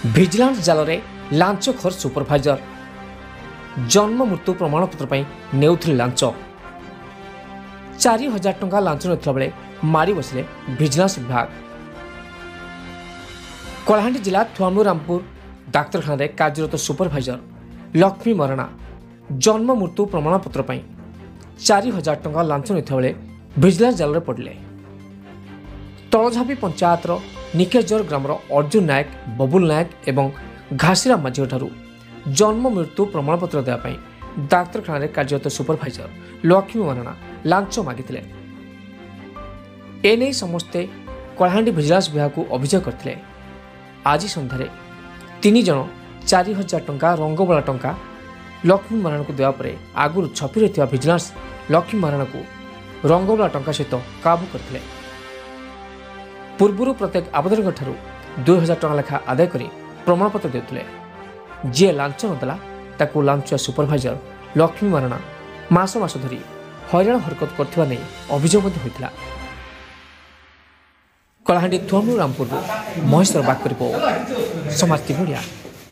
Vigilance ଜାଲରେ ଲାଞ୍ଚଖୋର supervisor ଜନ୍ମ ମୃତ୍ୟୁ ପ୍ରମାଣପତ୍ର ପାଇଁ ନେଉଥିଲେ ଲାଞ୍ଚ 4,000 ଟଙ୍କା ଲାଞ୍ଚ ନେଉଥିବା ବେଳେ ମାଡ଼ି ବସିଲେ ଭିଜିଲାନ୍ସ ବିଭାଗ। କଳାହାଣ୍ଡି ଜିଲ୍ଲା ଥୁଆମୁରାମପୁର ଡାକ୍ତରଖାନାରେ କାର୍ଯ୍ୟରତ ସୁପରଭାଇଜର ଲକ୍ଷ୍ମୀ ମରାଣା ଜନ୍ମ ମୃତ୍ୟୁ ପ୍ରମାଣପତ୍ର ପାଇଁ 4,000 ଟଙ୍କା ଲାଞ୍ଚ ନେଉଥିବା ବେଳେ ଭିଜିଲାନ୍ସ ଜାଲରେ ପଡ଼ିଲେ। ତଳଝାପି ପଞ୍ଚାୟତର ନିକେଜର ଗ୍ରାମର ଅର୍ଜୁନ ନାୟକ, ବବୁଲ ନାୟକ ଏବଂ ଘାସିରାମ ମାଝୀଙ୍କଠାରୁ ଜନ୍ମ ମୃତ୍ୟୁ ପ୍ରମାଣପତ୍ର ଦେବା ପାଇଁ ଡାକ୍ତରଖାନାରେ କାର୍ଯ୍ୟରତ ସୁପରଭାଇଜର ଲକ୍ଷ୍ମୀ ମରାଣା ଲାଞ୍ଚ ମାଗିଥିଲେ। ଏନେଇ ସମସ୍ତେ କଳାହାଣ୍ଡି ଭିଜିଲାନ୍ସ ବିଭାଗକୁ ଅଭିଯୋଗ କରିଥିଲେ। ଆଜି ସନ୍ଧ୍ୟାରେ 3 ଜଣ 4,000 ଟଙ୍କା ରଙ୍ଗବଳା ଟଙ୍କା ଲକ୍ଷ୍ମୀ ମରାଣାକୁ ଦେବା ପରେ ଆଗରୁ ଛପି ରହିଥିବା ଭିଜିଲାନ୍ସ ଲକ୍ଷ୍ମୀ ମରାଣାକୁ ରଙ୍ଗବଳା ଟଙ୍କା ସହିତ କାବୁ କରିଥିଲେ। ପୂର୍ବରୁ ପ୍ରତ୍ୟେକ ଆବେଦକଙ୍କଠାରୁ 2,000 ଟଙ୍କା ଲେଖା ଆଦାୟ କରି ପ୍ରମାଣପତ୍ର ଦେଉଥିଲେ। ଯିଏ ଲାଞ୍ଚ ନଦେଲା ତାକୁ ଲାଞ୍ଚୁଆ ସୁପରଭାଇଜର ଲକ୍ଷ୍ମୀ ମରାଣା ମାସ ମାସ ଧରି ହଇରାଣ ହରକତ କରୁଥିବା ନେଇ ଅଭିଯୋଗ ମଧ୍ୟ ହୋଇଥିଲା। କଳାହାଣ୍ଡି ଥୁଆମୁରାମପୁରରୁ ମହେଶ୍ୱର ବାଗ ରିପୋର୍ଟ, ସମାଜ ଟିଭି ଓଡ଼ିଆ।